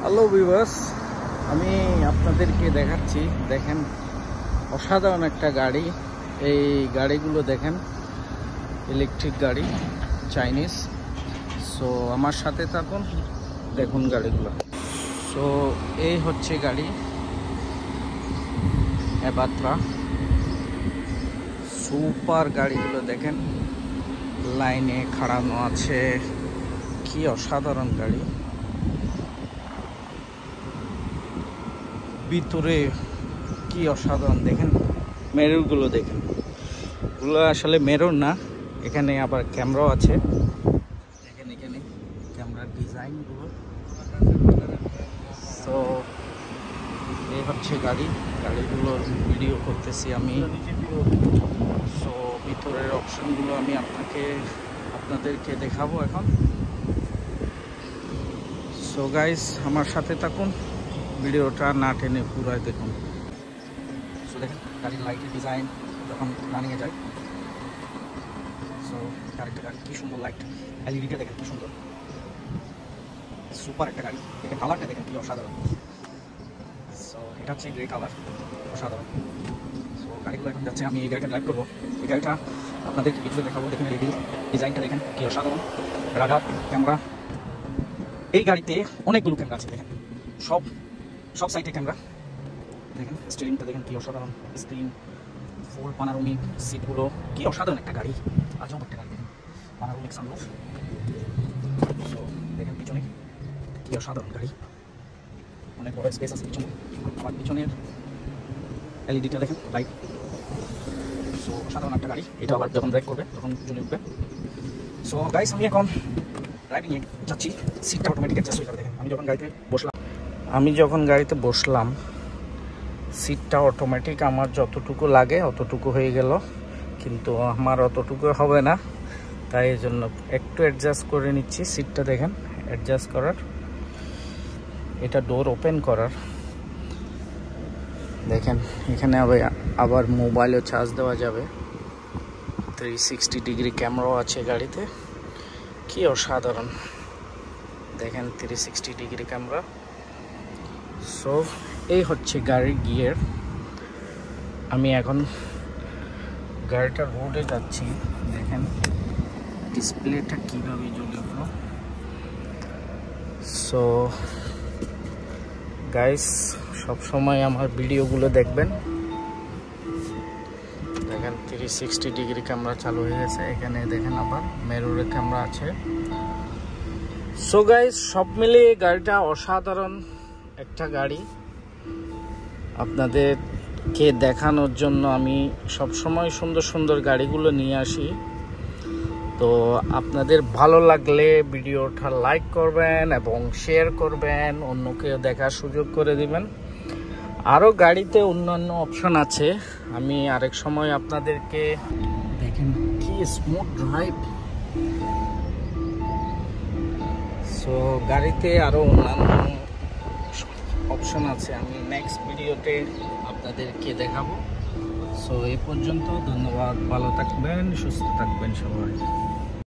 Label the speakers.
Speaker 1: Hello viewers, আমি আপনাদেরকে দেখাচ্ছি। দেখেন, অসাধারণ একটা গাড়ি। এই গাড়িগুলো দেখেন, ইলেকট্রিক গাড়ি, চাইনিজ। সো আমার সাথে থাকুন, দেখুন গাড়িগুলো। সো এই হচ্ছে গাড়ি এভাত্রা। সুপার গাড়িগুলো দেখেন, লাইনে খাড়ানো আছে। কি অসাধারণ গাড়ি! ভিতরে কি অসাধারণ! দেখেন মেরুরগুলো, দেখেন এগুলো আসলে মেরুর না, এখানে আবার ক্যামেরাও আছে। দেখেন এখানে ক্যামেরার ডিজাইনগুলো। তো এই হচ্ছে গাড়িগুলোর ভিডিও করতেছি আমি। সো ভিতরের অপশনগুলো আমি আপনাদেরকে দেখাবো এখন। সো গাইস, আমার সাথে থাকুন, ভিডিওটা না টেনে পুরাই দেখুন। সো দেখেন গাড়ির লাইটের ডিজাইন যখন রানিংয়ে যায়। সো গাড়িটা কি সুন্দর লাইট, এলইডিটা দেখেন কি সুন্দর, সুপার একটা গাড়ি। দেখেন কালারটা দেখেন কি অসাধারণ। সো এটা হচ্ছে গ্রে কালার, অসাধারণ। সো গাড়িগুলো এখন যাচ্ছে, আমি এই গাড়িটা ড্রাইভ করবো। এই গাড়িটা আপনাদেরকে ভিডিও দেখাবো। দেখেন এলইডি ডিজাইনটা দেখেন কি অসাধারণ, রাডার ক্যামেরা। এই গাড়িতে অনেকগুলো ক্যামেরা আছে, দেখেন সব সাইডে ক্যামেরা। দেখেন স্টিয়ারিংটা দেখেন কি অসাধারণ, স্ক্রিন ফুল পানারোমিক, সিটগুলো কি অসাধারণ একটা গাড়ি, আজব একটা গাড়ি। দেখেন পানারোমিক সানরুফ। সো দেখেন পিছনে কি অসাধারণ গাড়ি, অনেক বড় স্পেস আছে পিছনে। আবার পিছনের এলইডিটা দেখেন, লাইট। সো অসাধারণ একটা গাড়ি। এটা আবার যখন ড্রাইভ করবে তখন জ্বলে উঠবে। সো গাইস, আমি এখন ড্রাইভিংয়ে যাচ্ছি। সিটটা অটোমেটিক অ্যাডজাস্ট হয়ে যাবে। দেখেন আমি যখন গাড়িতে বসলাম সিটটা অটোমেটিক আমার যতটুকু লাগে অতটুকু হয়ে গেল, কিন্তু আমার অতটুকু হবে না, তাই এই জন্য একটু অ্যাডজাস্ট করে নিচ্ছি। সিটটা দেখেন অ্যাডজাস্ট করার, এটা ডোর ওপেন করার। দেখেন এখানে আবার মোবাইলও চার্জ দেওয়া যাবে। 360 ডিগ্রি ক্যামেরাও আছে গাড়িতে, কি অসাধারণ। দেখেন 360 ডিগ্রি ক্যামেরা। সো এই হচ্ছে গাড়ির গিয়ার। আমি এখন গাড়িটা রোডে যাচ্ছি। দেখেন ডিসপ্লেটা কীভাবে জ্বলে উঠলো। সো গাইস, সবসময় আমার ভিডিওগুলো দেখবেন। দেখেন 360 ডিগ্রি ক্যামেরা চালু হয়ে গেছে। এখানে দেখেন আবার মেরুরের ক্যামেরা আছে। সো গাইস, সব মিলিয়ে গাড়িটা অসাধারণ একটা গাড়ি। আপনাদেরকে দেখানোর জন্য আমি সবসময় সুন্দর সুন্দর গাড়িগুলো নিয়ে আসি। তো আপনাদের ভালো লাগলে ভিডিওটা লাইক করবেন এবং শেয়ার করবেন, অন্যকে দেখার সুযোগ করে দিবেন। আরও গাড়িতে অন্যান্য অপশন আছে, আমি আরেক সময় আপনাদেরকে। দেখেন কি স্মুথ ড্রাইভ। সো গাড়িতে আরও অন্যান্য অপশন আছে, আমি নেক্সট ভিডিওতে আপনাদেরকে দেখাবো। সো এই পর্যন্ত, ধন্যবাদ। ভালো থাকবেন, সুস্থ থাকবেন সবাই।